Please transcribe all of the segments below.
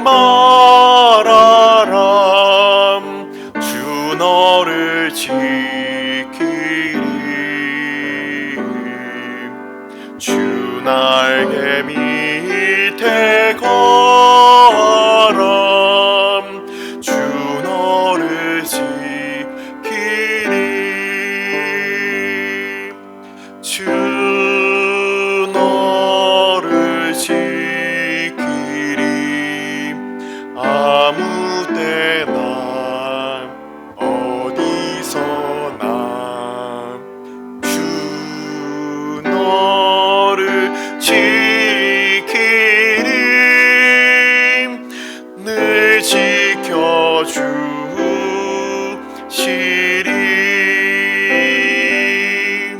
말하람. 주 너를 지키리. 주 날개 밑에 거하람. 주 너를 지키리. 주 너를 지키리. 아무 때나 어디서나 주 너를 지키리. 늘 지켜주시리.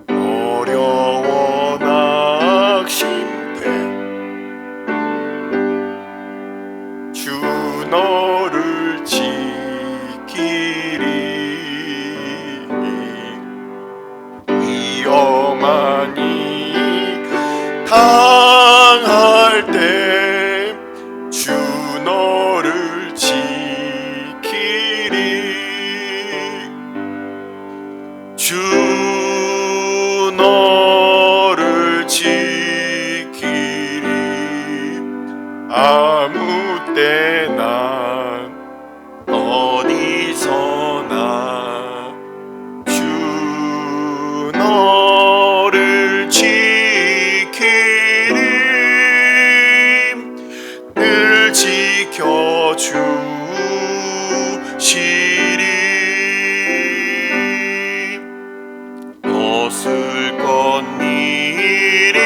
어려워 낙심돼 주 너를 지키리. 위험하니 당할 때 주 너를 지키리. 주 너를 지키리. 아무 때나 어디서나 주 너를 지키리. 늘 지켜주시리. 벗을 것 미리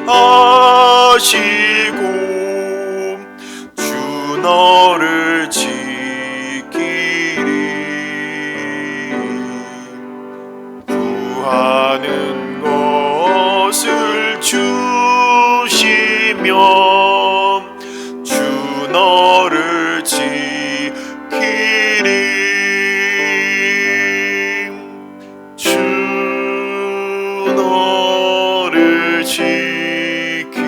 아시고 주 너를 지키리. 구하는 것을 주시며 주 너를 지키리. 주 너를 지키리.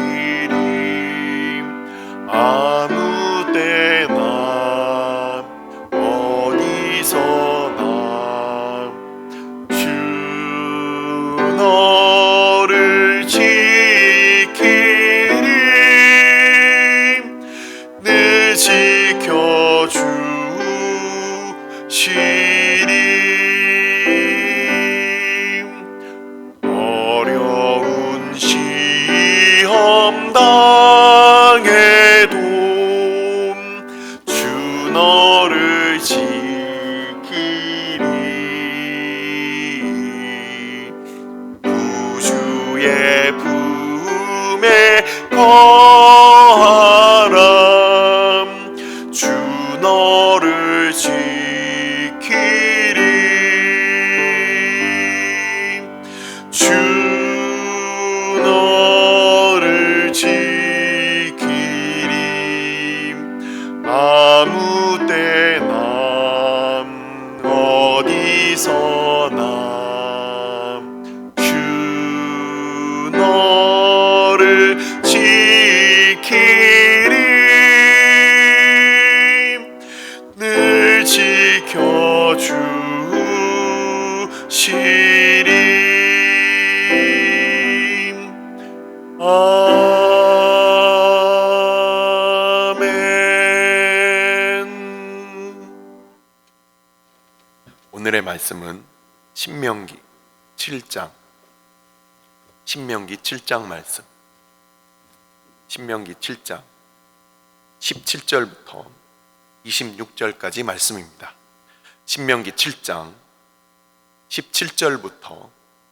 아무 때나 어디서나 주 너를 지키리. 늘 지켜주시리. 어려운 시험 당해도 주 너를 지키리. 구주의 품에 거하람. 주 너를 지키리. 주 너를 지키리. 아무 때나 어디서나 주 너를 지키리. 늘 지켜주시리. 오늘의 말씀은 신명기 7장 말씀. 신명기 7장 17절부터 26절까지 말씀입니다. 신명기 7장 17절부터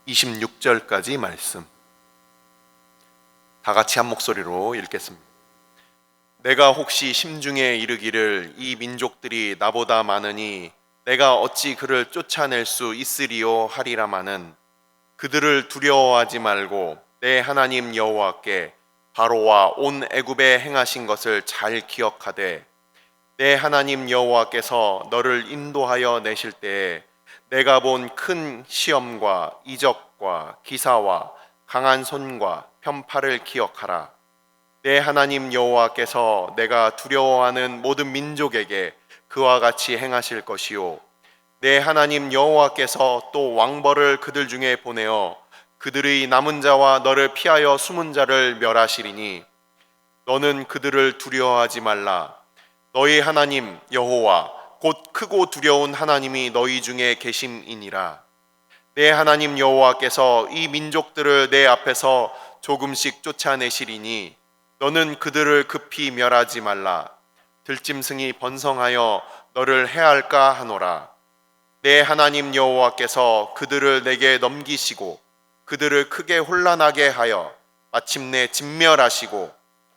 26절까지 말씀. 다 같이 한 목소리로 읽겠습니다. 내가 혹시 심중에 이르기를 이 민족들이 나보다 많으니 내가 어찌 그를 쫓아낼 수 있으리요 하리라마는 그들을 두려워하지 말고 내 하나님 여호와께 바로와 온 애굽에 행하신 것을 잘 기억하되 내 하나님 여호와께서 너를 인도하여 내실 때에 내가 본 큰 시험과 이적과 기사와 강한 손과 편팔을 기억하라. 내 하나님 여호와께서 내가 두려워하는 모든 민족에게 그와 같이 행하실 것이요 내 하나님 여호와께서 또 왕벌을 그들 중에 보내어 그들의 남은 자와 너를 피하여 숨은 자를 멸하시리니 너는 그들을 두려워하지 말라. 너희 하나님 여호와 곧 크고 두려운 하나님이 너희 중에 계심이니라. 내 하나님 여호와께서 이 민족들을 내 앞에서 조금씩 쫓아내시리니 너는 그들을 급히 멸하지 말라. 들짐승이 번성하여 너를 해할까 하노라. 내 하나님 여호와께서 그들을 내게 넘기시고 그들을 크게 혼란하게 하여 마침내 진멸하시고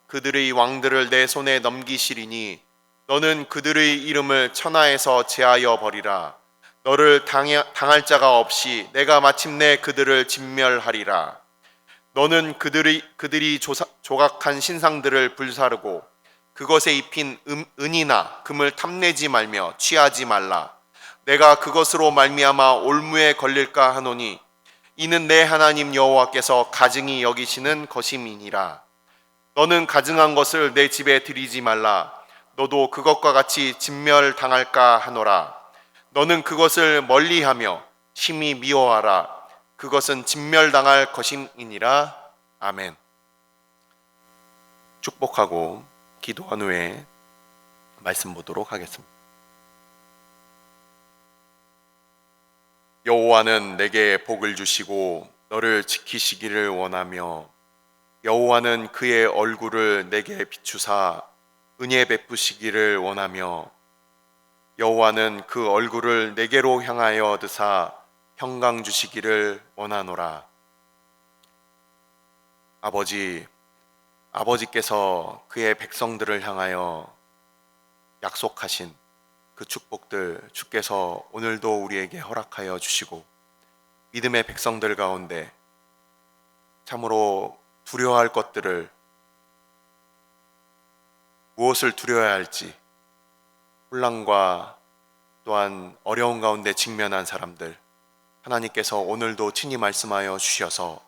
그들의 왕들을 내 손에 넘기시리니 너는 그들의 이름을 천하에서 제하여 버리라. 너를 당할 자가 없이 내가 마침내 그들을 진멸하리라. 너는 그들이 조각한 신상들을 불사르고 그것에 입힌 은이나 금을 탐내지 말며 취하지 말라. 내가 그것으로 말미암아 올무에 걸릴까 하노니 이는 내 하나님 여호와께서 가증히 여기시는 것임이니라. 너는 가증한 것을 내 집에 들이지 말라. 너도 그것과 같이 진멸당할까 하노라. 너는 그것을 멀리하며 심히 미워하라. 그것은 진멸당할 것임이니라. 아멘. 축복하고 기도한 후에 말씀 보도록 하겠습니다. 여호와는 내게 복을 주시고 너를 지키시기를 원하며 여호와는 그의 얼굴을 내게 비추사 은혜 베푸시기를 원하며 여호와는 그 얼굴을 내게로 향하여 드사 평강 주시기를 원하노라. 아버지께서 그의 백성들을 향하여 약속하신 그 축복들 주께서 오늘도 우리에게 허락하여 주시고 믿음의 백성들 가운데 참으로 두려워할 것들을 무엇을 두려워야 할지 혼란과 또한 어려운 가운데 직면한 사람들 하나님께서 오늘도 친히 말씀하여 주셔서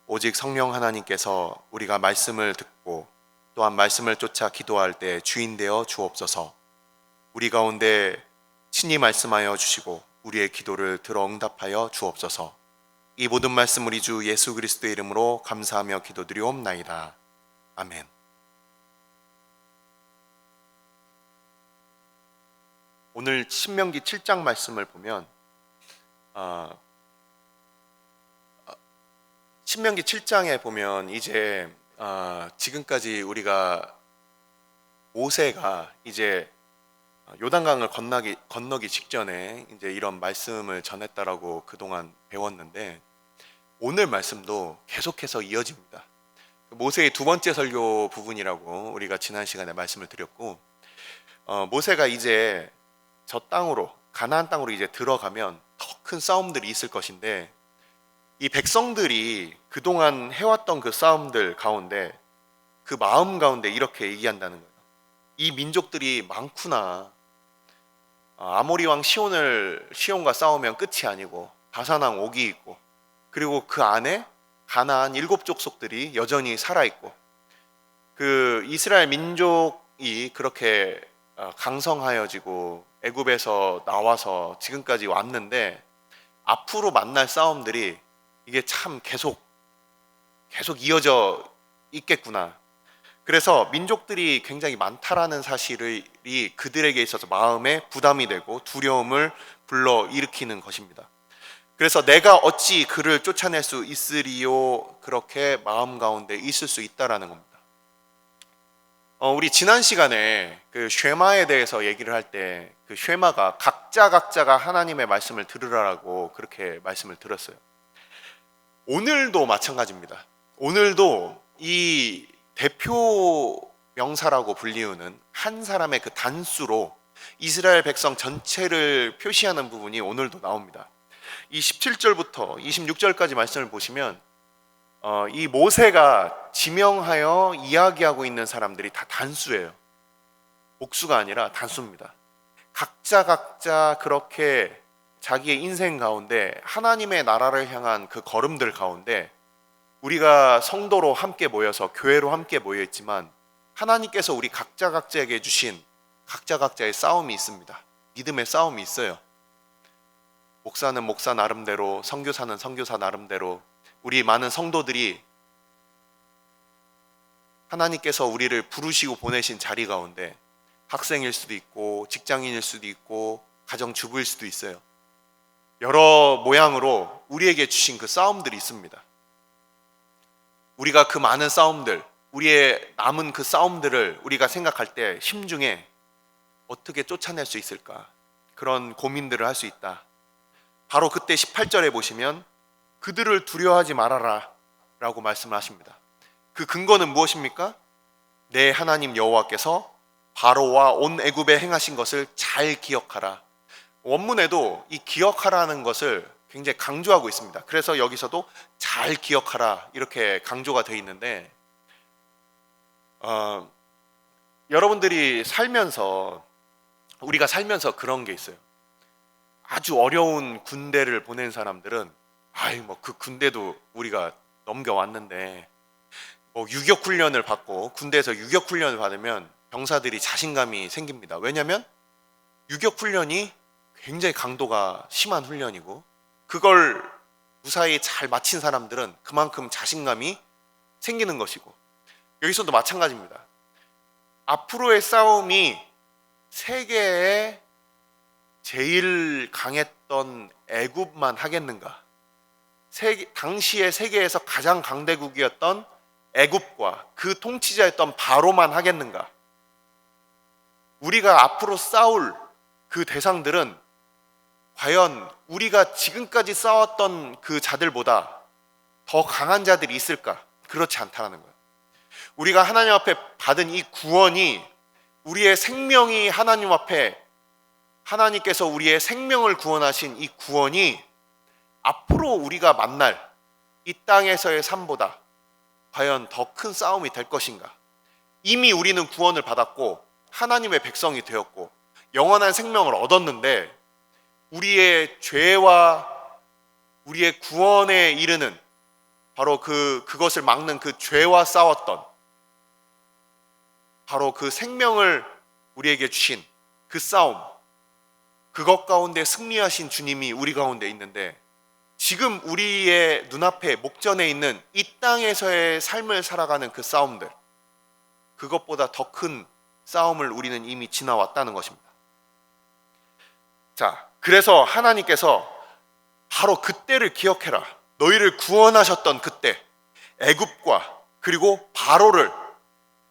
오직 성령 하나님께서 우리가 말씀을 듣고 또한 말씀을 쫓아 기도할 때 주인 되어 주옵소서. 우리 가운데 친히 말씀하여 주시고 우리의 기도를 들어 응답하여 주옵소서. 이 모든 말씀 우리 주 예수 그리스도의 이름으로 감사하며 기도드리옵나이다. 아멘. 오늘 신명기 7장 말씀을 보면 신명기 7장에 보면 이제 지금까지 우리가 모세가 이제 요단강을 건너기 직전에 이제 이런 말씀을 전했다라고 그동안 배웠는데 오늘 말씀도 계속해서 이어집니다. 모세의 두 번째 설교 부분이라고 우리가 지난 시간에 말씀을 드렸고 모세가 이제 저 땅으로 가나안 땅으로 이제 들어가면 더 큰 싸움들이 있을 것인데 이 백성들이 그동안 해왔던 그 싸움들 가운데 그 마음 가운데 이렇게 얘기한다는 거예요. 이 민족들이 많구나. 아모리 왕 시온과 싸우면 끝이 아니고 바산왕 옥이 있고 그리고 그 안에 가나안 7족속들이 여전히 살아있고 그 이스라엘 민족이 그렇게 강성하여지고 애굽에서 나와서 지금까지 왔는데 앞으로 만날 싸움들이 이게 참 계속 이어져 있겠구나. 그래서 민족들이 굉장히 많다라는 사실이 그들에게 있어서 마음에 부담이 되고 두려움을 불러일으키는 것입니다. 그래서 내가 어찌 그를 쫓아낼 수 있으리요 그렇게 마음 가운데 있을 수 있다라는 겁니다. 우리 지난 시간에 그 쉐마에 대해서 얘기를 할 때 그 쉐마가 각자가 하나님의 말씀을 들으라고 그렇게 말씀을 들었어요. 오늘도 마찬가지입니다. 오늘도 이 대표 명사라고 불리우는 한 사람의 그 단수로 이스라엘 백성 전체를 표시하는 부분이 오늘도 나옵니다. 이 17절부터 26절까지 말씀을 보시면 이 모세가 지명하여 이야기하고 있는 사람들이 다 단수예요. 복수가 아니라 단수입니다. 각자 그렇게 자기의 인생 가운데 하나님의 나라를 향한 그 걸음들 가운데 우리가 성도로 함께 모여서 교회로 함께 모여 있지만 하나님께서 우리 각자에게 주신 각자의 싸움이 있습니다. 믿음의 싸움이 있어요. 목사는 목사 나름대로, 선교사는 선교사 나름대로, 우리 많은 성도들이 하나님께서 우리를 부르시고 보내신 자리 가운데 학생일 수도 있고 직장인일 수도 있고 가정주부일 수도 있어요. 여러 모양으로 우리에게 주신 그 싸움들이 있습니다. 우리가 그 많은 싸움들, 우리의 남은 그 싸움들을 우리가 생각할 때 심중에 어떻게 쫓아낼 수 있을까? 그런 고민들을 할 수 있다. 바로 그때 18절에 보시면 그들을 두려워하지 말아라 라고 말씀을 하십니다. 그 근거는 무엇입니까? 내 하나님 여호와께서 바로와 온 애굽에 행하신 것을 잘 기억하라. 원문에도 이 기억하라는 것을 굉장히 강조하고 있습니다. 그래서 여기서도 잘 기억하라 이렇게 강조가 되어 있는데 여러분들이 우리가 살면서 그런 게 있어요. 아주 어려운 군대를 보낸 사람들은 그 군대도 우리가 넘겨왔는데 유격 훈련을 받고 군대에서 유격 훈련을 받으면 병사들이 자신감이 생깁니다. 왜냐하면 유격 훈련이 굉장히 강도가 심한 훈련이고 그걸 무사히 잘 마친 사람들은 그만큼 자신감이 생기는 것이고 여기서도 마찬가지입니다. 앞으로의 싸움이 세계에 제일 강했던 애굽만 하겠는가? 당시에 세계에서 가장 강대국이었던 애굽과 그 통치자였던 바로만 하겠는가? 우리가 앞으로 싸울 그 대상들은 과연 우리가 지금까지 싸웠던 그 자들보다 더 강한 자들이 있을까? 그렇지 않다는 거예요. 우리가 하나님 앞에 받은 이 구원이 우리의 생명이 하나님 앞에 하나님께서 우리의 생명을 구원하신 이 구원이 앞으로 우리가 만날 이 땅에서의 삶보다 과연 더 큰 싸움이 될 것인가? 이미 우리는 구원을 받았고 하나님의 백성이 되었고 영원한 생명을 얻었는데 우리의 죄와 우리의 구원에 이르는 바로 그것을 막는 그 죄와 싸웠던 바로 그 생명을 우리에게 주신 그 싸움, 그것 가운데 승리하신 주님이 우리 가운데 있는데 지금 우리의 눈앞에 목전에 있는 이 땅에서의 삶을 살아가는 그 싸움들, 그것보다 더 큰 싸움을 우리는 이미 지나왔다는 것입니다. 자, 그래서 하나님께서 바로 그때를 기억해라. 너희를 구원하셨던 그때 애굽과 그리고 바로를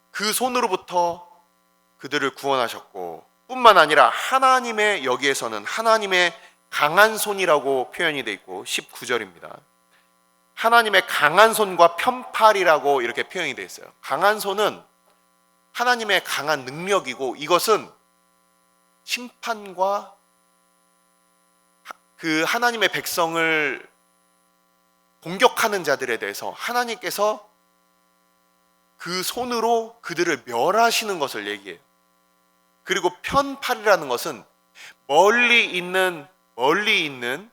그 손으로부터 그들을 구원하셨고 뿐만 아니라 하나님의 여기에서는 하나님의 강한 손이라고 표현이 되어 있고 19절입니다. 하나님의 강한 손과 편팔이라고 이렇게 표현이 되어 있어요. 강한 손은 하나님의 강한 능력이고 이것은 심판과 그 하나님의 백성을 공격하는 자들에 대해서 하나님께서 그 손으로 그들을 멸하시는 것을 얘기해요. 그리고 편팔이라는 것은 멀리 있는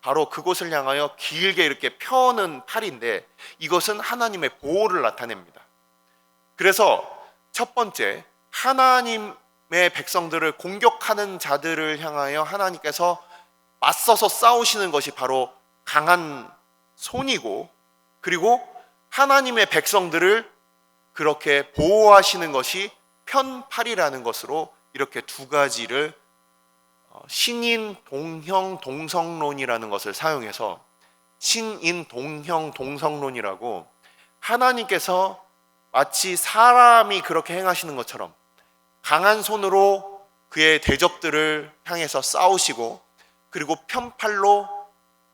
바로 그곳을 향하여 길게 이렇게 펴는 팔인데 이것은 하나님의 보호를 나타냅니다. 그래서 첫 번째, 하나님의 백성들을 공격하는 자들을 향하여 하나님께서 맞서서 싸우시는 것이 바로 강한 손이고 그리고 하나님의 백성들을 그렇게 보호하시는 것이 편팔이라는 것으로 이렇게 두 가지를 신인 동형 동성론이라는 것을 사용해서 신인 동형 동성론이라고 하나님께서 마치 사람이 그렇게 행하시는 것처럼 강한 손으로 그의 대적들을 향해서 싸우시고 그리고 편팔로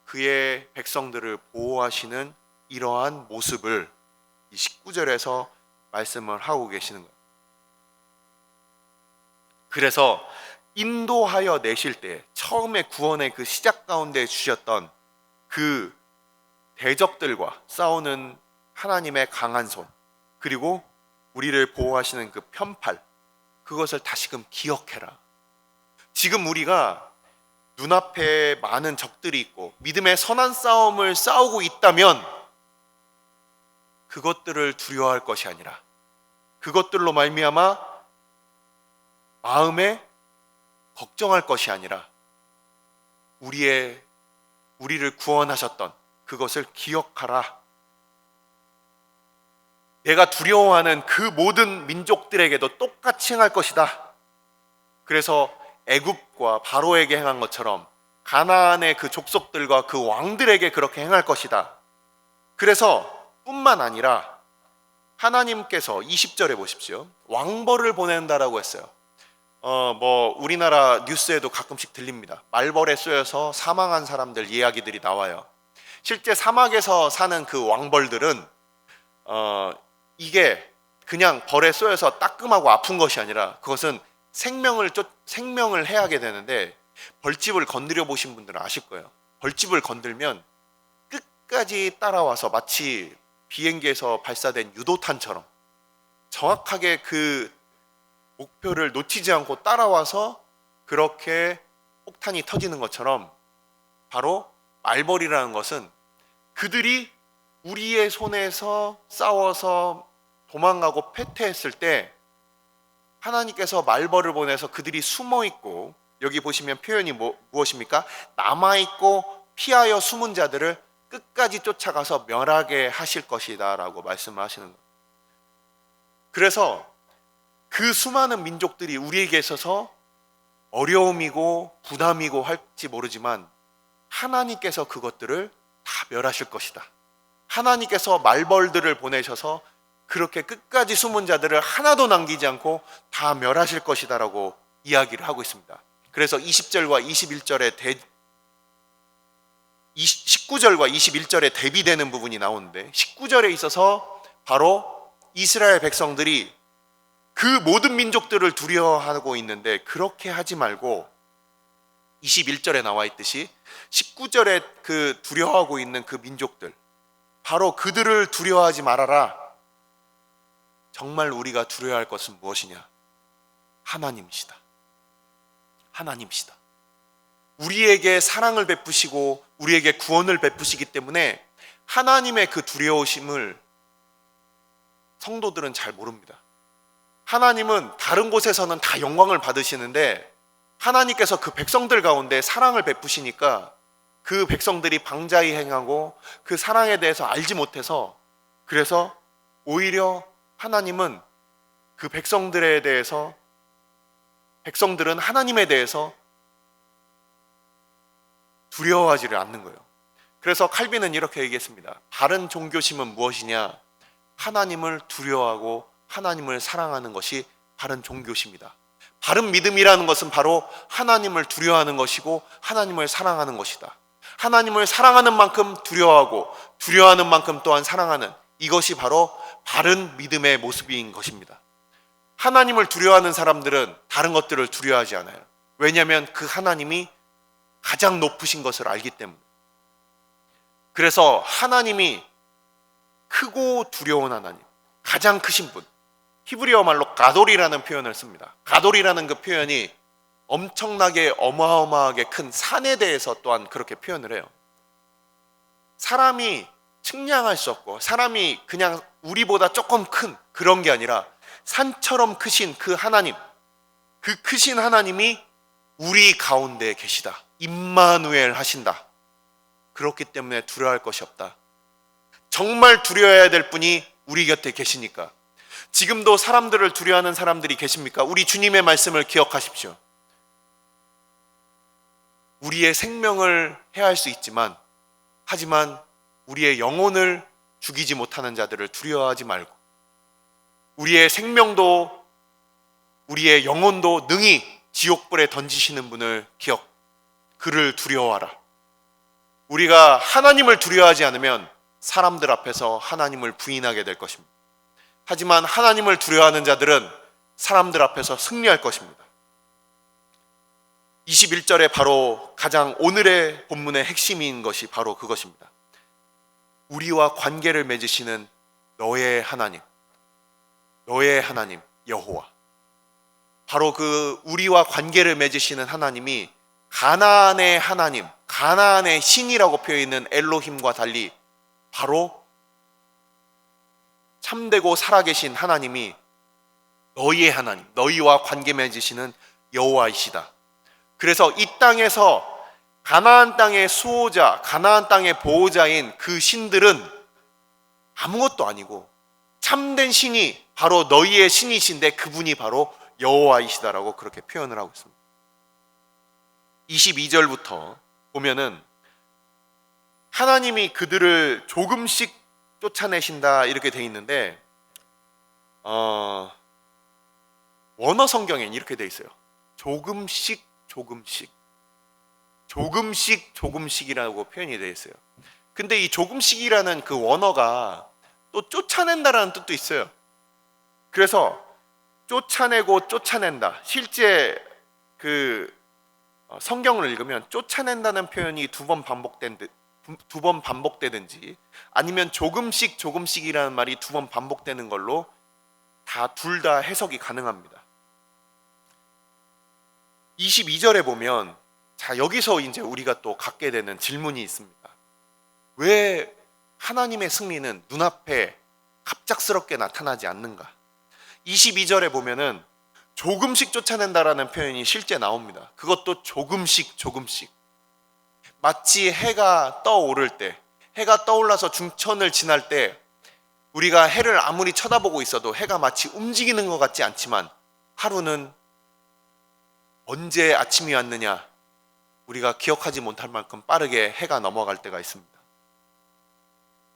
그의 백성들을 보호하시는 이러한 모습을 이 19절에서 말씀을 하고 계시는 거예요. 그래서 인도하여 내실 때 처음에 구원의 그 시작 가운데 주셨던 그 대적들과 싸우는 하나님의 강한 손 그리고 우리를 보호하시는 그 편팔, 그것을 다시금 기억해라. 지금 우리가 눈앞에 많은 적들이 있고 믿음의 선한 싸움을 싸우고 있다면 그것들을 두려워할 것이 아니라 그것들로 말미암아 마음에 걱정할 것이 아니라 우리를 구원하셨던 그것을 기억하라. 내가 두려워하는 그 모든 민족들에게도 똑같이 행할 것이다. 그래서 애굽과 바로에게 행한 것처럼 가나안의 그 족속들과 그 왕들에게 그렇게 행할 것이다. 그래서 뿐만 아니라 하나님께서 20절에 보십시오. 왕벌을 보낸다라고 했어요. 우리나라 뉴스에도 가끔씩 들립니다. 말벌에 쏘여서 사망한 사람들 이야기들이 나와요. 실제 사막에서 사는 그 왕벌들은 이게 그냥 벌에 쏘여서 따끔하고 아픈 것이 아니라 그것은 생명을 해하게 되는데, 벌집을 건드려 보신 분들은 아실 거예요. 벌집을 건들면 끝까지 따라와서 마치 비행기에서 발사된 유도탄처럼 정확하게 그 목표를 놓치지 않고 따라와서 그렇게 폭탄이 터지는 것처럼, 바로 말벌이라는 것은 그들이 우리의 손에서 싸워서 도망가고 패퇴했을 때 하나님께서 말벌을 보내서 그들이 숨어있고, 여기 보시면 표현이 무엇입니까? 남아있고 피하여 숨은 자들을 끝까지 쫓아가서 멸하게 하실 것이다 라고 말씀을 하시는 거예요. 그래서 그 수많은 민족들이 우리에게 있어서 어려움이고 부담이고 할지 모르지만 하나님께서 그것들을 다 멸하실 것이다. 하나님께서 말벌들을 보내셔서 그렇게 끝까지 숨은 자들을 하나도 남기지 않고 다 멸하실 것이다 라고 이야기를 하고 있습니다. 그래서 20절과 21절에 19절과 21절에 대비되는 부분이 나오는데, 19절에 있어서 바로 이스라엘 백성들이 그 모든 민족들을 두려워하고 있는데, 그렇게 하지 말고 21절에 나와 있듯이 19절에 그 두려워하고 있는 그 민족들, 바로 그들을 두려워하지 말아라. 정말 우리가 두려워할 것은 무엇이냐? 하나님이시다. 하나님이시다. 우리에게 사랑을 베푸시고 우리에게 구원을 베푸시기 때문에 하나님의 그 두려우심을 성도들은 잘 모릅니다. 하나님은 다른 곳에서는 다 영광을 받으시는데 하나님께서 그 백성들 가운데 사랑을 베푸시니까 그 백성들이 방자히 행하고 그 사랑에 대해서 알지 못해서, 그래서 오히려 하나님은 그 백성들은 하나님에 대해서 두려워하지를 않는 거예요. 그래서 칼빈은 이렇게 얘기했습니다. 바른 종교심은 무엇이냐? 하나님을 두려워하고 하나님을 사랑하는 것이 바른 종교심이다. 바른 믿음이라는 것은 바로 하나님을 두려워하는 것이고 하나님을 사랑하는 것이다. 하나님을 사랑하는 만큼 두려워하고 두려워하는 만큼 또한 사랑하는, 이것이 바로 바른 믿음의 모습인 것입니다. 하나님을 두려워하는 사람들은 다른 것들을 두려워하지 않아요. 왜냐하면 그 하나님이 가장 높으신 것을 알기 때문에. 그래서 하나님이 크고 두려운 하나님, 가장 크신 분, 히브리어 말로 가돌이라는 표현을 씁니다. 가돌이라는 그 표현이 엄청나게 어마어마하게 큰 산에 대해서 또한 그렇게 표현을 해요. 사람이 측량할 수 없고 사람이 그냥 우리보다 조금 큰 그런 게 아니라 산처럼 크신 그 하나님, 그 크신 하나님이 우리 가운데 계시다. 임마누엘 하신다. 그렇기 때문에 두려워할 것이 없다. 정말 두려워해야 될 분이 우리 곁에 계시니까. 지금도 사람들을 두려워하는 사람들이 계십니까? 우리 주님의 말씀을 기억하십시오. 우리의 생명을 해할 수 있지만, 하지만 우리의 영혼을 죽이지 못하는 자들을 두려워하지 말고, 우리의 생명도 우리의 영혼도 능히 지옥불에 던지시는 분을 그를 두려워하라. 우리가 하나님을 두려워하지 않으면 사람들 앞에서 하나님을 부인하게 될 것입니다. 하지만 하나님을 두려워하는 자들은 사람들 앞에서 승리할 것입니다. 21절에 바로 가장 오늘의 본문의 핵심인 것이 바로 그것입니다. 우리와 관계를 맺으시는 너의 하나님 여호와, 바로 그 우리와 관계를 맺으시는 하나님이 가나안의 하나님, 가나안의 신이라고 표현있는 엘로힘과 달리 바로 참되고 살아계신 하나님이 너희의 하나님, 너희와 관계 맺으시는 여호와이시다. 그래서 이 땅에서 가나안 땅의 수호자, 가나안 땅의 보호자인 그 신들은 아무것도 아니고 참된 신이 바로 너희의 신이신데 그분이 바로 여호와이시다라고 그렇게 표현을 하고 있습니다. 22절부터 보면은 하나님이 그들을 조금씩 쫓아내신다 이렇게 돼 있는데 원어 성경엔 이렇게 돼 있어요. 조금씩 조금씩이라고 표현이 되어 있어요. 근데 이 조금씩이라는 그 원어가 또 쫓아낸다라는 뜻도 있어요. 그래서 쫓아내고 쫓아낸다. 실제 그 성경을 읽으면 쫓아낸다는 표현이 두 번 반복되든지 아니면 조금씩이라는 말이 두 번 반복되는 걸로 둘 다 해석이 가능합니다. 22절에 보면 여기서 이제 우리가 또 갖게 되는 질문이 있습니다. 왜 하나님의 승리는 눈앞에 갑작스럽게 나타나지 않는가? 22절에 보면은 조금씩 쫓아낸다라는 표현이 실제 나옵니다. 그것도 조금씩. 마치 해가 떠오를 때, 해가 떠올라서 중천을 지날 때 우리가 해를 아무리 쳐다보고 있어도 해가 마치 움직이는 것 같지 않지만 하루는 언제 아침이 왔느냐 우리가 기억하지 못할 만큼 빠르게 해가 넘어갈 때가 있습니다.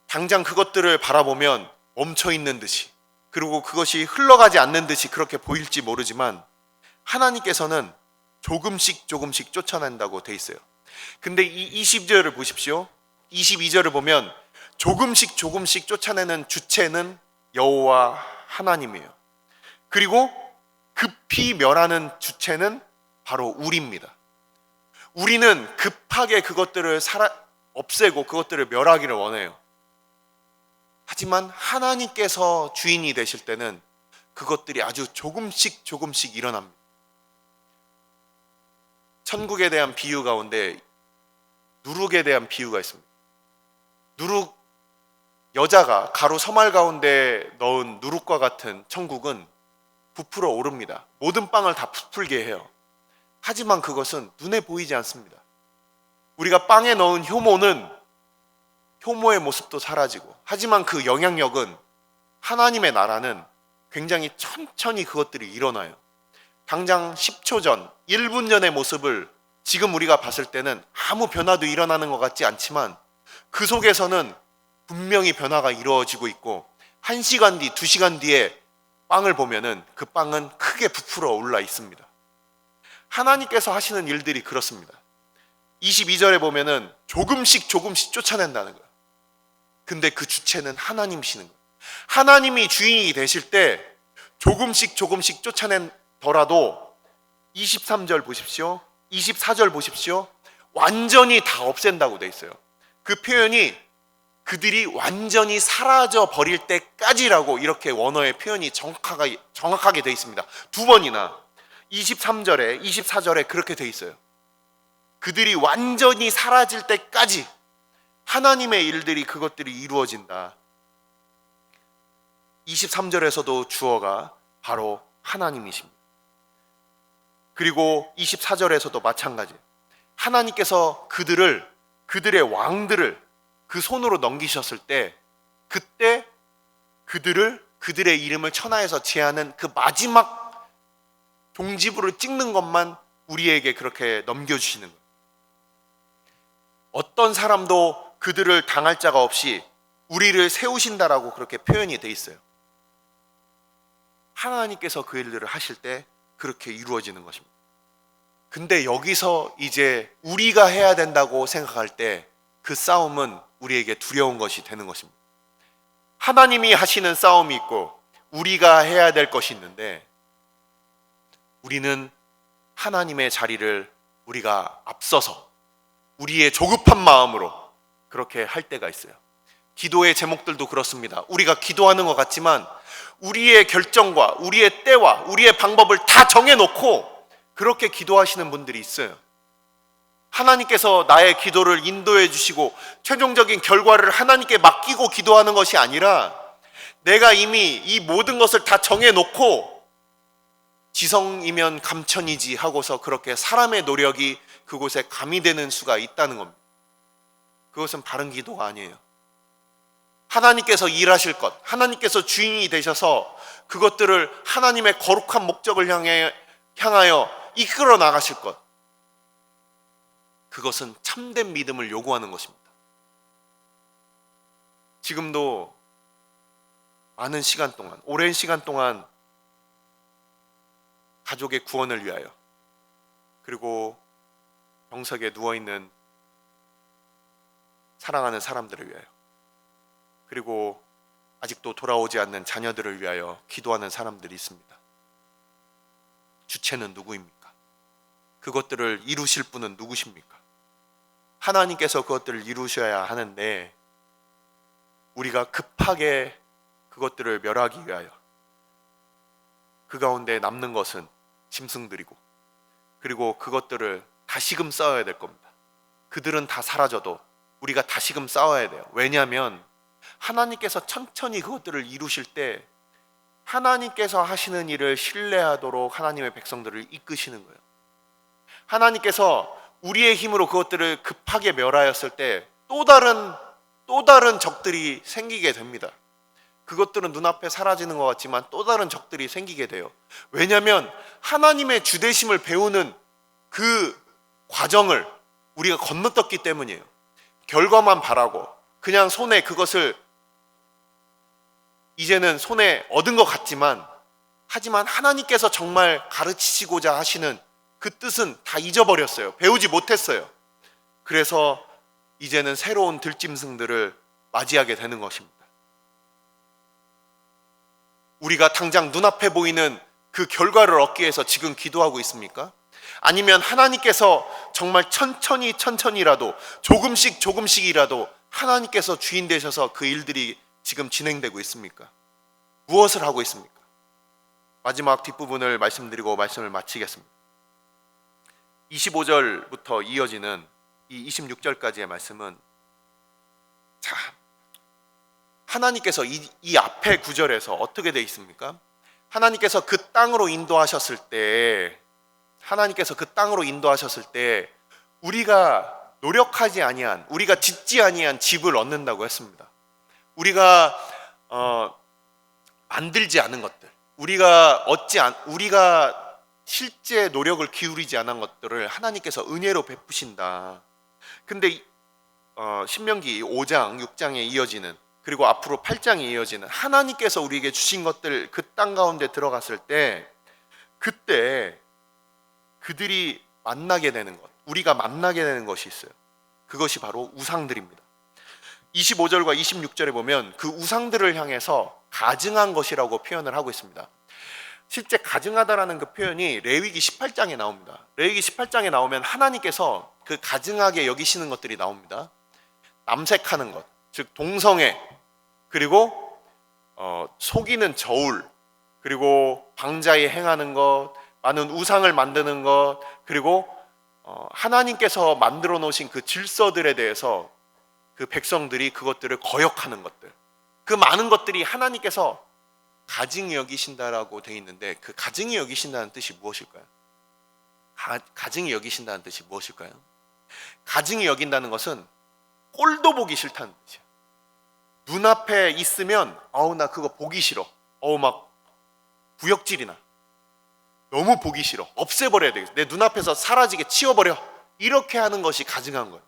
당장 그것들을 바라보면 멈춰있는 듯이, 그리고 그것이 흘러가지 않는 듯이 그렇게 보일지 모르지만 하나님께서는 조금씩 쫓아낸다고 돼 있어요. 근데 이 20절을 보십시오. 22절을 보면 조금씩 쫓아내는 주체는 여호와 하나님이에요. 그리고 급히 멸하는 주체는 바로 우리입니다. 우리는 급하게 그것들을 없애고 그것들을 멸하기를 원해요. 하지만 하나님께서 주인이 되실 때는 그것들이 아주 조금씩 일어납니다. 천국에 대한 비유 가운데 누룩에 대한 비유가 있습니다. 누룩, 여자가 가루 서말 가운데 넣은 누룩과 같은 천국은 부풀어 오릅니다. 모든 빵을 다 부풀게 해요. 하지만 그것은 눈에 보이지 않습니다. 우리가 빵에 넣은 효모의 모습도 사라지고, 하지만 그 영향력은, 하나님의 나라는 굉장히 천천히 그것들이 일어나요. 당장 10초 전, 1분 전의 모습을 지금 우리가 봤을 때는 아무 변화도 일어나는 것 같지 않지만 그 속에서는 분명히 변화가 이루어지고 있고, 1시간 뒤, 2시간 뒤에 빵을 보면은 그 빵은 크게 부풀어 올라 있습니다. 하나님께서 하시는 일들이 그렇습니다. 22절에 보면은 조금씩 쫓아낸다는 거예요. 근데 그 주체는 하나님이시는 거예요. 하나님이 주인이 되실 때 조금씩 쫓아낸더라도 23절 보십시오. 24절 보십시오. 완전히 다 없앤다고 돼 있어요. 그 표현이 그들이 완전히 사라져 버릴 때까지라고 이렇게 원어의 표현이 정확하게 돼 있습니다. 두 번이나 23절에 24절에 그렇게 돼 있어요. 그들이 완전히 사라질 때까지 하나님의 일들이 그것들이 이루어진다. 23절에서도 주어가 바로 하나님이십니다. 그리고 24절에서도 마찬가지. 하나님께서 그들의 왕들을 그 손으로 넘기셨을 때, 그때 그들의 이름을 천하에서 제하는 그 마지막 종지부를 찍는 것만 우리에게 그렇게 넘겨주시는 거예요. 어떤 사람도 그들을 당할 자가 없이 우리를 세우신다라고 그렇게 표현이 돼 있어요. 하나님께서 그 일들을 하실 때 그렇게 이루어지는 것입니다. 근데 여기서 이제 우리가 해야 된다고 생각할 때 그 싸움은 우리에게 두려운 것이 되는 것입니다. 하나님이 하시는 싸움이 있고 우리가 해야 될 것이 있는데, 우리는 하나님의 자리를 우리가 앞서서 우리의 조급한 마음으로 그렇게 할 때가 있어요. 기도의 제목들도 그렇습니다. 우리가 기도하는 것 같지만 우리의 결정과 우리의 때와 우리의 방법을 다 정해놓고 그렇게 기도하시는 분들이 있어요. 하나님께서 나의 기도를 인도해 주시고 최종적인 결과를 하나님께 맡기고 기도하는 것이 아니라 내가 이미 이 모든 것을 다 정해놓고 지성이면 감천이지 하고서 그렇게 사람의 노력이 그곳에 가미되는 수가 있다는 겁니다. 그것은 바른 기도가 아니에요. 하나님께서 일하실 것, 하나님께서 주인이 되셔서 그것들을 하나님의 거룩한 목적을 향하여 이끌어 나가실 것, 그것은 참된 믿음을 요구하는 것입니다. 지금도 많은 시간 동안, 오랜 시간 동안 가족의 구원을 위하여, 그리고 병석에 누워있는 사랑하는 사람들을 위하여, 그리고 아직도 돌아오지 않는 자녀들을 위하여 기도하는 사람들이 있습니다. 주체는 누구입니까? 그것들을 이루실 분은 누구십니까? 하나님께서 그것들을 이루셔야 하는데 우리가 급하게 그것들을 멸하기 위하여 그 가운데 남는 것은 짐승들이고, 그리고 그것들을 다시금 싸워야 될 겁니다. 그들은 다 사라져도 우리가 다시금 싸워야 돼요. 왜냐하면 하나님께서 천천히 그것들을 이루실 때 하나님께서 하시는 일을 신뢰하도록 하나님의 백성들을 이끄시는 거예요. 하나님께서 우리의 힘으로 그것들을 급하게 멸하였을 때 또 다른 적들이 생기게 됩니다. 그것들은 눈앞에 사라지는 것 같지만 또 다른 적들이 생기게 돼요. 왜냐하면 하나님의 주되심을 배우는 그 과정을 우리가 건너뛰었기 때문이에요. 결과만 바라고 그냥 손에 그것을 이제는 손에 얻은 것 같지만, 하지만 하나님께서 정말 가르치시고자 하시는 그 뜻은 다 잊어버렸어요. 배우지 못했어요. 그래서 이제는 새로운 들짐승들을 맞이하게 되는 것입니다. 우리가 당장 눈앞에 보이는 그 결과를 얻기 위해서 지금 기도하고 있습니까? 아니면 하나님께서 정말 천천히라도 조금씩이라도 하나님께서 주인 되셔서 그 일들이 지금 진행되고 있습니까? 무엇을 하고 있습니까? 마지막 뒷부분을 말씀드리고 말씀을 마치겠습니다. 25절부터 이어지는 이 26절까지의 말씀은, 자, 하나님께서 이 앞의 구절에서 어떻게 되어 있습니까? 하나님께서 그 땅으로 인도하셨을 때 우리가 노력하지 아니한, 우리가 짓지 아니한 집을 얻는다고 했습니다. 우리가 만들지 않은 것들, 우리가 실제 노력을 기울이지 않은 것들을 하나님께서 은혜로 베푸신다. 근데 신명기 5장, 6장에 이어지는, 그리고 앞으로 8장에 이어지는 하나님께서 우리에게 주신 것들, 그 땅 가운데 들어갔을 때 그때 그들이 만나게 되는 것, 우리가 만나게 되는 것이 있어요. 그것이 바로 우상들입니다. 25절과 26절에 보면 그 우상들을 향해서 가증한 것이라고 표현을 하고 있습니다. 실제 가증하다라는 그 표현이 레위기 18장에 나옵니다. 레위기 18장에 나오면 하나님께서 그 가증하게 여기시는 것들이 나옵니다. 남색하는 것, 즉 동성애, 그리고 속이는 저울, 그리고 방자에 행하는 것, 많은 우상을 만드는 것, 그리고 하나님께서 만들어 놓으신 그 질서들에 대해서 그 백성들이 그것들을 거역하는 것들, 그 많은 것들이 하나님께서 가증히 여기신다라고 되어 있는데, 그 가증히 여기신다는 뜻이 무엇일까요? 가증히 여기신다는 뜻이 무엇일까요? 가증히 여긴다는 것은 꼴도 보기 싫다는 뜻이에요. 눈앞에 있으면 나 그거 보기 싫어, 막 구역질이나 너무 보기 싫어, 없애버려야 되겠어, 내 눈앞에서 사라지게 치워버려, 이렇게 하는 것이 가증한 거예요.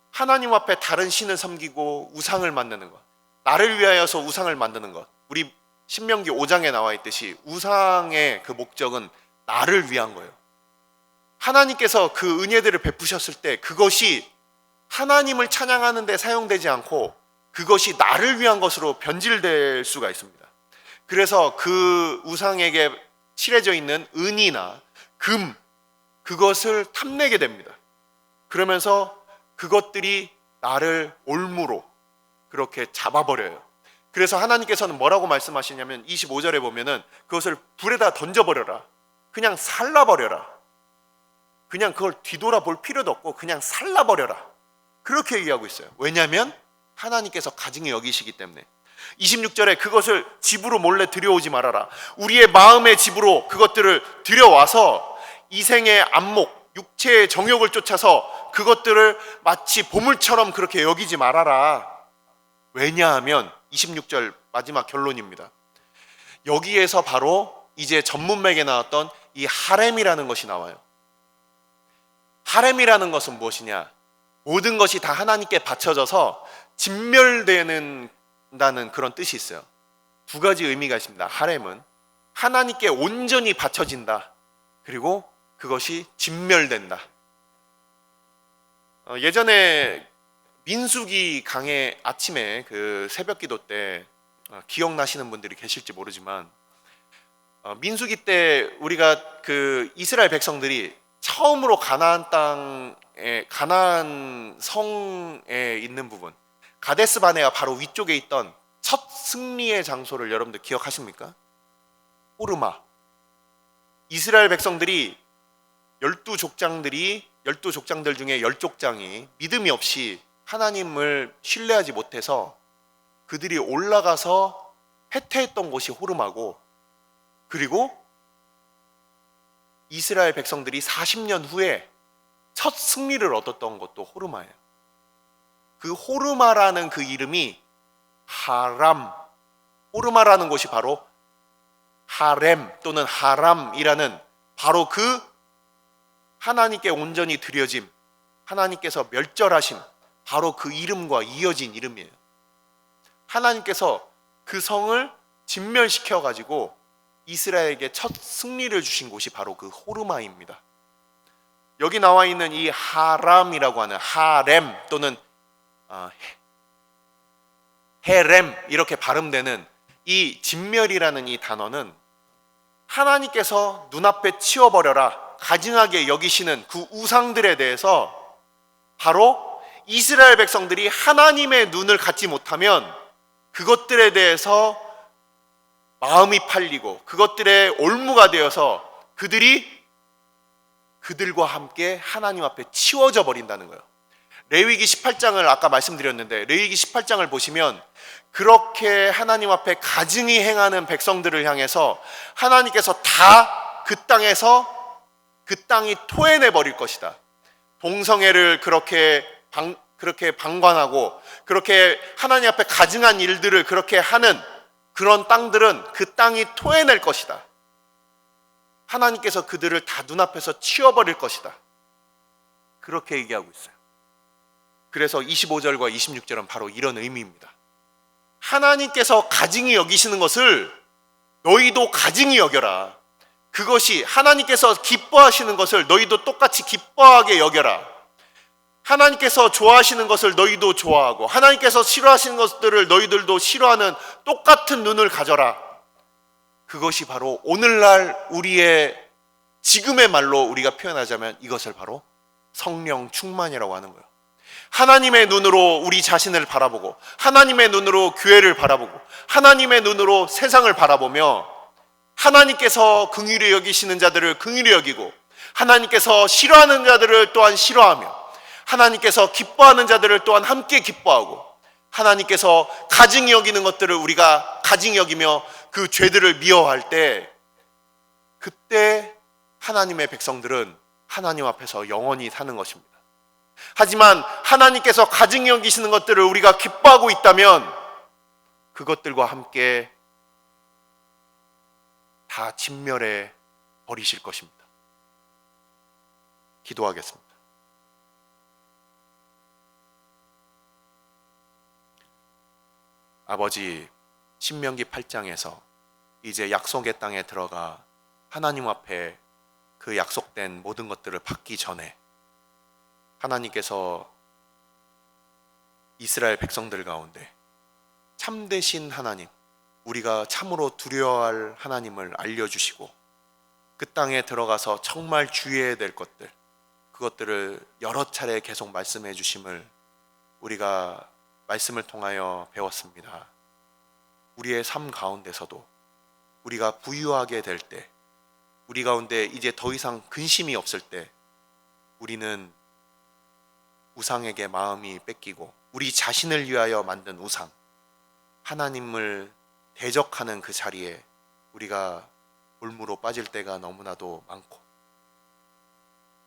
하나님 앞에 다른 신을 섬기고 우상을 만드는 것, 나를 위하여서 우상을 만드는 것, 우리 신명기 5장에 나와 있듯이 우상의 그 목적은 나를 위한 거예요. 하나님께서 그 은혜들을 베푸셨을 때 그것이 하나님을 찬양하는 데 사용되지 않고 그것이 나를 위한 것으로 변질될 수가 있습니다. 그래서 그 우상에게 칠해져 있는 은이나 금, 그것을 탐내게 됩니다. 그러면서 그것들이 나를 올무로 그렇게 잡아버려요. 그래서 하나님께서는 뭐라고 말씀하시냐면 25절에 보면은 그것을 불에다 던져버려라, 그냥 살라버려라, 그냥 그걸 뒤돌아볼 필요도 없고 그냥 살라버려라, 그렇게 얘기하고 있어요. 왜냐하면 하나님께서 가증히 여기시기 때문에. 26절에 그것을 집으로 몰래 들여오지 말아라. 우리의 마음의 집으로 그것들을 들여와서 이생의 안목, 육체의 정욕을 쫓아서 그것들을 마치 보물처럼 그렇게 여기지 말아라. 왜냐하면 26절 마지막 결론입니다. 여기에서 바로 이제 전문맥에 나왔던 이 하렘이라는 것이 나와요. 하렘이라는 것은 무엇이냐? 모든 것이 다 하나님께 바쳐져서 진멸되는다는 그런 뜻이 있어요. 두 가지 의미가 있습니다. 하렘은 하나님께 온전히 바쳐진다. 그리고 그것이 진멸된다. 예전에 민수기 강의 아침에 그 새벽기도 때 기억나시는 분들이 계실지 모르지만 민수기 때 우리가 그 이스라엘 백성들이 처음으로 가나안 땅에 가나안 성에 있는 부분 가데스 바네아 바로 위쪽에 있던 첫 승리의 장소를 여러분들 기억하십니까? 호르마. 이스라엘 백성들이 12족장들 중에 10족장이 믿음이 없이 하나님을 신뢰하지 못해서 그들이 올라가서 패퇴했던 곳이 호르마고, 그리고 이스라엘 백성들이 40년 후에 첫 승리를 얻었던 것도 호르마예요. 그 호르마라는 그 이름이 하람, 호르마라는 곳이 바로 하렘 또는 하람이라는 바로 그 하나님께 온전히 드려짐, 하나님께서 멸절하심, 바로 그 이름과 이어진 이름이에요. 하나님께서 그 성을 진멸시켜 가지고 이스라엘에게 첫 승리를 주신 곳이 바로 그 호르마입니다. 여기 나와 있는 이 하람이라고 하는 하렘 또는 헤렘 이렇게 발음되는 이 진멸이라는 이 단어는 하나님께서 눈앞에 치워버려라 가증하게 여기시는 그 우상들에 대해서 바로 이스라엘 백성들이 하나님의 눈을 갖지 못하면 그것들에 대해서 마음이 팔리고 그것들의 올무가 되어서 그들과 함께 하나님 앞에 치워져 버린다는 거예요. 레위기 18장을 아까 말씀드렸는데 레위기 18장을 보시면 그렇게 하나님 앞에 가증히 행하는 백성들을 향해서 하나님께서 다 그 땅에서 그 땅이 토해내 버릴 것이다. 동성애를 그렇게 방관하고 그렇게 하나님 앞에 가증한 일들을 그렇게 하는 그런 땅들은 그 땅이 토해낼 것이다. 하나님께서 그들을 다 눈앞에서 치워버릴 것이다. 그렇게 얘기하고 있어요. 그래서 25절과 26절은 바로 이런 의미입니다. 하나님께서 가증히 여기시는 것을 너희도 가증히 여겨라. 그것이 하나님께서 기뻐하시는 것을 너희도 똑같이 기뻐하게 여겨라. 하나님께서 좋아하시는 것을 너희도 좋아하고 하나님께서 싫어하시는 것들을 너희들도 싫어하는 똑같은 눈을 가져라. 그것이 바로 오늘날 우리의 지금의 말로 우리가 표현하자면 이것을 바로 성령 충만이라고 하는 거예요. 하나님의 눈으로 우리 자신을 바라보고 하나님의 눈으로 교회를 바라보고 하나님의 눈으로 세상을 바라보며 하나님께서 긍휼히 여기시는 자들을 긍휼히 여기고 하나님께서 싫어하는 자들을 또한 싫어하며 하나님께서 기뻐하는 자들을 또한 함께 기뻐하고 하나님께서 가증히 여기는 것들을 우리가 가증히 여기며 그 죄들을 미워할 때 그때 하나님의 백성들은 하나님 앞에서 영원히 사는 것입니다. 하지만 하나님께서 가증히 여기시는 것들을 우리가 기뻐하고 있다면 그것들과 함께 다 진멸해 버리실 것입니다. 기도하겠습니다. 아버지, 신명기 8장에서 이제 약속의 땅에 들어가 하나님 앞에 그 약속된 모든 것들을 받기 전에 하나님께서 이스라엘 백성들 가운데 참되신 하나님, 우리가 참으로 두려워할 하나님을 알려주시고 그 땅에 들어가서 정말 주의해야 될 것들, 그것들을 여러 차례 계속 말씀해 주심을 우리가 말씀을 통하여 배웠습니다. 우리의 삶 가운데서도 우리가 부유하게 될 때, 우리 가운데 이제 더 이상 근심이 없을 때 우리는 우상에게 마음이 뺏기고 우리 자신을 위하여 만든 우상, 하나님을 대적하는 그 자리에 우리가 골무로 빠질 때가 너무나도 많고,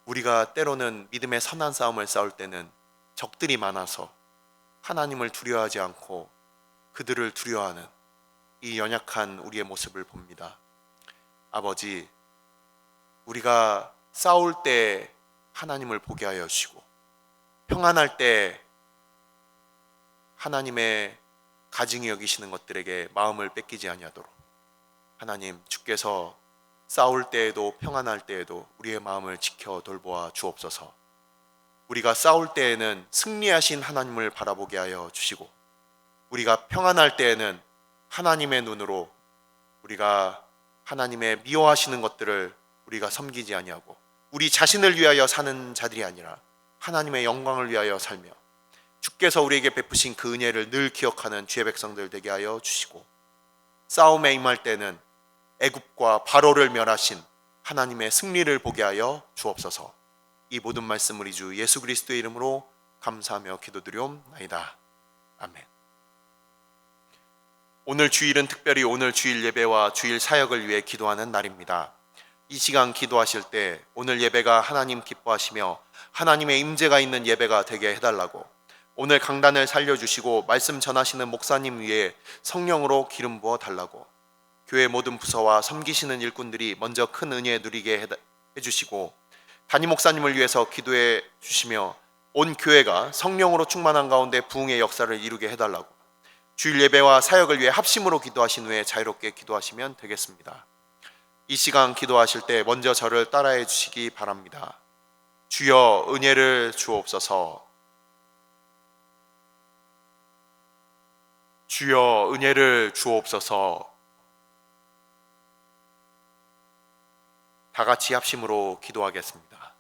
우리가 때로는 믿음의 선한 싸움을 싸울 때는 적들이 많아서 하나님을 두려워하지 않고 그들을 두려워하는 이 연약한 우리의 모습을 봅니다. 아버지, 우리가 싸울 때 하나님을 보게 하여 주시고, 평안할 때 하나님의 가증히 여기시는 것들에게 마음을 뺏기지 아니하도록, 하나님, 주께서 싸울 때에도 평안할 때에도 우리의 마음을 지켜 돌보아 주옵소서. 우리가 싸울 때에는 승리하신 하나님을 바라보게 하여 주시고, 우리가 평안할 때에는 하나님의 눈으로 우리가 하나님의 미워하시는 것들을 우리가 섬기지 아니하고, 우리 자신을 위하여 사는 자들이 아니라 하나님의 영광을 위하여 살며, 주께서 우리에게 베푸신 그 은혜를 늘 기억하는 주의 백성들 되게 하여 주시고, 싸움에 임할 때는 애굽과 바로를 멸하신 하나님의 승리를 보게 하여 주옵소서. 이 모든 말씀을 우리 주 예수 그리스도의 이름으로 감사하며 기도드리옵나이다. 아멘. 오늘 주일은 특별히 오늘 주일 예배와 주일 사역을 위해 기도하는 날입니다. 이 시간 기도하실 때 오늘 예배가 하나님 기뻐하시며 하나님의 임재가 있는 예배가 되게 해달라고, 오늘 강단을 살려주시고 말씀 전하시는 목사님 위에 성령으로 기름 부어 달라고, 교회 모든 부서와 섬기시는 일꾼들이 먼저 큰 은혜 누리게 해주시고, 담임 목사님을 위해서 기도해 주시며 온 교회가 성령으로 충만한 가운데 부흥의 역사를 이루게 해달라고, 주일 예배와 사역을 위해 합심으로 기도하신 후에 자유롭게 기도하시면 되겠습니다. 이 시간 기도하실 때 먼저 저를 따라해 주시기 바랍니다. 주여 은혜를 주옵소서. 주여 은혜를 주옵소서. 다 같이 합심으로 기도하겠습니다.